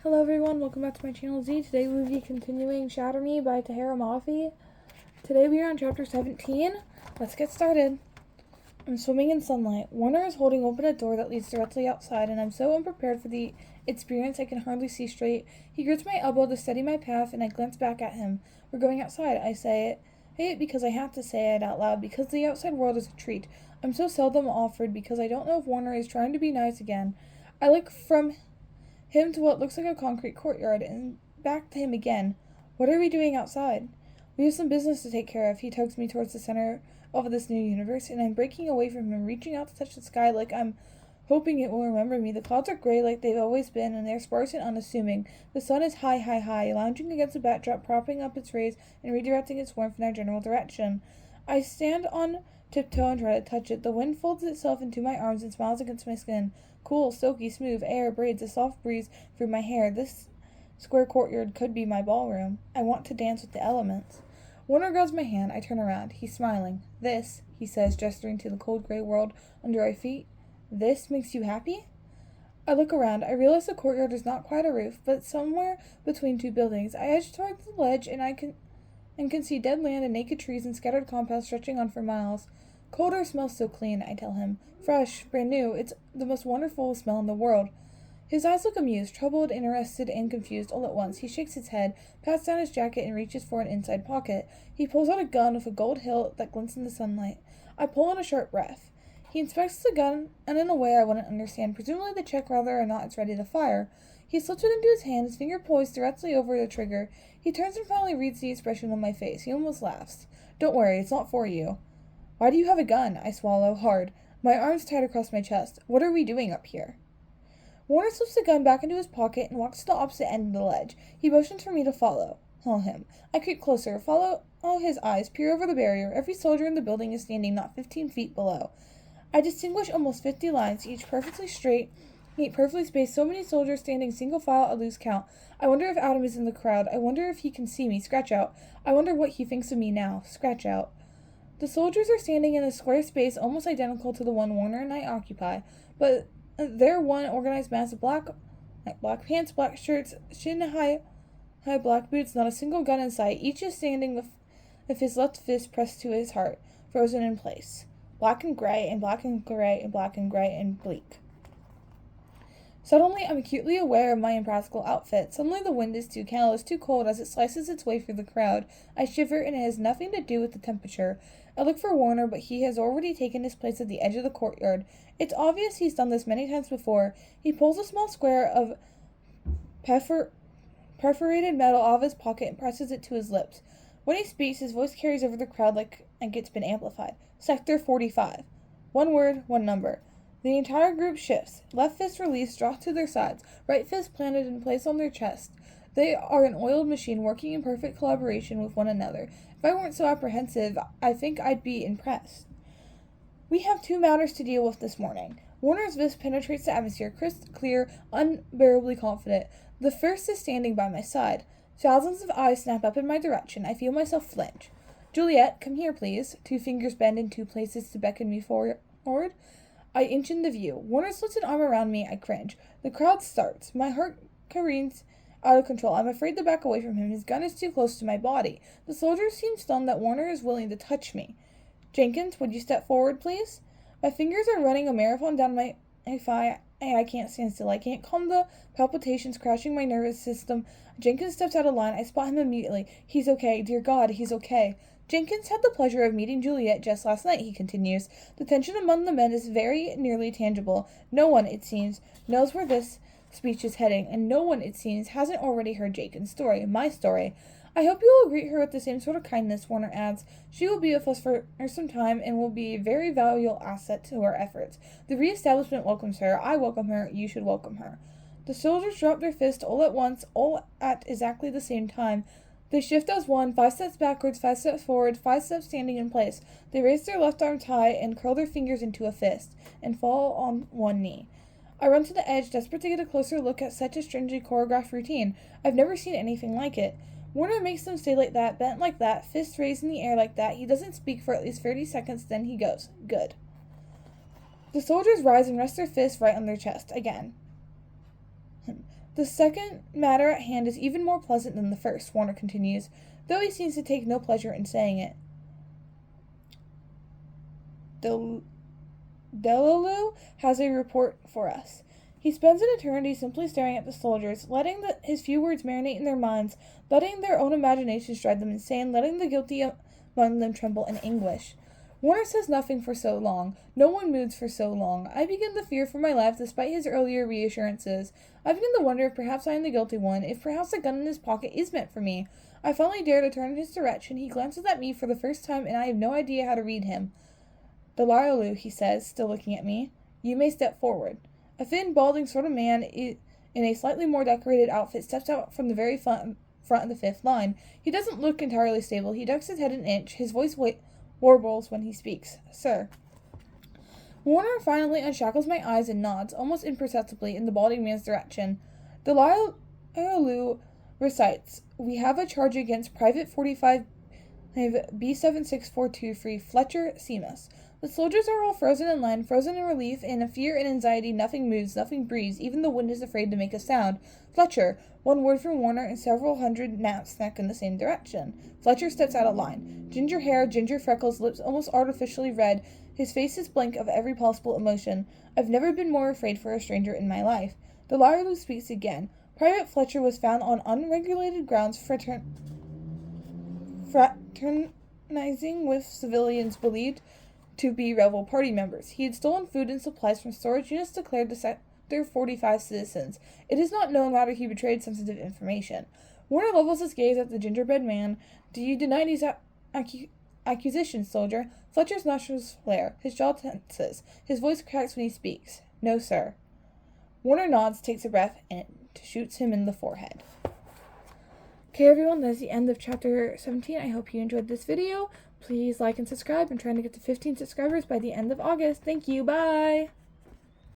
Hello everyone, welcome back to my channel Z. Today we will be continuing Shatter Me by Tahereh Mafi. Today we are on chapter 17. Let's get started. I'm swimming in sunlight. Warner is holding open a door that leads directly outside, and I'm so unprepared for the experience I can hardly see straight. He grips my elbow to steady my path, and I glance back at him. We're going outside, I say it because I have to say it out loud, because the outside world is a treat. I'm so seldom offered because I don't know if Warner is trying to be nice again. I look from him to what looks like a concrete courtyard, and back to him again. What are we doing outside? We have some business to take care of. He tugs me towards the center of this new universe, and I'm breaking away from him, reaching out to touch the sky like I'm hoping it will remember me. The clouds are gray like they've always been, and they're sparse and unassuming. The sun is high, high, high, lounging against the backdrop, propping up its rays and redirecting its warmth in our general direction. I stand on tiptoe and try to touch it. The wind folds itself into my arms and smiles against my skin. Cool, silky, smooth air braids a soft breeze through my hair. This square courtyard could be my ballroom. I want to dance with the elements. Warner grabs my hand. I turn around. He's smiling. This, he says, gesturing to the cold gray world under our feet. This makes you happy? I look around. I realize the courtyard is not quite a roof, but somewhere between two buildings. I edge towards the ledge, and can see dead land and naked trees and scattered compounds stretching on for miles. Cold air smells so clean, I tell him. Fresh, brand new. It's the most wonderful smell in the world. His eyes look amused, troubled, interested, and confused all at once. He shakes his head, pats down his jacket, and reaches for an inside pocket. He pulls out a gun with a gold hilt that glints in the sunlight. I pull in a sharp breath. He inspects the gun, and in a way I wouldn't understand, presumably to check whether or not it's ready to fire. He slips it into his hand, his finger poised directly over the trigger. He turns and finally reads the expression on my face. He almost laughs. Don't worry, it's not for you. Why do you have a gun? I swallow hard. My arms tight across my chest. What are we doing up here? Warner slips the gun back into his pocket and walks to the opposite end of the ledge. He motions for me to follow him. I creep closer, follow his eyes, peer over the barrier. Every soldier in the building is standing not 15 feet below. I distinguish almost 50 lines, each perfectly straight, neat, perfectly spaced. So many soldiers standing single file, I lose count. I wonder if Adam is in the crowd. I wonder if he can see me. Scratch out. I wonder what he thinks of me now. Scratch out. The soldiers are standing in a square space almost identical to the one Warner and I occupy, but they're one organized mass of black pants, black shirts, shin-high black boots, not a single gun in sight. Each is standing with his left fist pressed to his heart, frozen in place. Black and gray, and black and gray, and black and gray, and bleak. Suddenly, I'm acutely aware of my impractical outfit. Suddenly, the wind is too careless, too cold as it slices its way through the crowd. I shiver, and it has nothing to do with the temperature. I look for Warner, but he has already taken his place at the edge of the courtyard. It's obvious he's done this many times before. He pulls a small square of perforated metal out of his pocket and presses it to his lips. When he speaks, his voice carries over the crowd like it's been amplified. Sector 45. One word, one number. The entire group shifts. Left fist released, dropped to their sides. Right fist planted in place on their chest. They are an oiled machine working in perfect collaboration with one another. If I weren't so apprehensive, I think I'd be impressed. We have two matters to deal with this morning. Warner's voice penetrates the atmosphere, crisp, clear, unbearably confident. The first is standing by my side. Thousands of eyes snap up in my direction. I feel myself flinch. Juliet, come here, please. Two fingers bend in two places to beckon me forward. I inch in the view. Warner slips an arm around me. I cringe. The crowd starts. My heart careens out of control. I'm afraid to back away from him. His gun is too close to my body. The soldiers seem stunned that Warner is willing to touch me. Jenkins, would you step forward, please? My fingers are running a marathon down my thigh. I can't stand still. I can't calm the palpitations crashing my nervous system. Jenkins steps out of line. I spot him immediately. He's okay. Dear God, he's okay. Jenkins had the pleasure of meeting Juliet just last night, he continues. The tension among the men is very nearly tangible. No one, it seems, knows where this speech is heading, and no one, it seems, hasn't already heard Jenkins' story, my story. I hope you will greet her with the same sort of kindness, Warner adds. She will be with us for some time and will be a very valuable asset to our efforts. The re-establishment welcomes her. I welcome her. You should welcome her. The soldiers drop their fists all at once, all at exactly the same time. They shift as one, 5 steps backwards, 5 steps forward, 5 steps standing in place. They raise their left arms high and curl their fingers into a fist, and fall on one knee. I run to the edge, desperate to get a closer look at such a strangely choreographed routine. I've never seen anything like it. Warner makes them stay like that, bent like that, fists raised in the air like that. He doesn't speak for at least 30 seconds, then he goes. Good. The soldiers rise and rest their fists right on their chest. Again. The second matter at hand is even more pleasant than the first, Warner continues, though he seems to take no pleasure in saying it. Delalu has a report for us. He spends an eternity simply staring at the soldiers, letting his few words marinate in their minds, letting their own imaginations drive them insane, letting the guilty among them tremble in anguish. Warner says nothing for so long. No one moves for so long. I begin to fear for my life despite his earlier reassurances. I begin to wonder if perhaps I am the guilty one, if perhaps the gun in his pocket is meant for me. I finally dare to turn in his direction. He glances at me for the first time, and I have no idea how to read him. Delalu, he says, still looking at me. You may step forward. A thin, balding sort of man in a slightly more decorated outfit steps out from the very front of the fifth line. He doesn't look entirely stable. He ducks his head an inch. His voice warbles when he speaks. Sir. Warner finally unshackles my eyes and nods, almost imperceptibly, in the balding man's direction. Delalu recites, We have a charge against Private 45 B76423 Fletcher Seamus. The soldiers are all frozen in line, frozen in relief, and in fear and anxiety. Nothing moves, nothing breathes. Even the wind is afraid to make a sound. Fletcher. One word from Warner, and several hundred gnats snack in the same direction. Fletcher steps out of line. Ginger hair, ginger freckles, lips almost artificially red. His face is blank of every possible emotion. I've never been more afraid for a stranger in my life. Delalu speaks again. Private Fletcher was found on unregulated grounds fraternizing with civilians believed to be rebel party members. He had stolen food and supplies from storage units declared to Sector 45 citizens. It is not known whether he betrayed sensitive information. Warner levels his gaze at the gingerbread man. Do you deny these accusations, soldier? Fletcher's nostrils flare. His jaw tenses. His voice cracks when he speaks. No, sir. Warner nods, takes a breath, and shoots him in the forehead. Okay, everyone, that's the end of chapter 17. I hope you enjoyed this video. Please like and subscribe. I'm trying to get to 15 subscribers by the end of August. Thank you. Bye.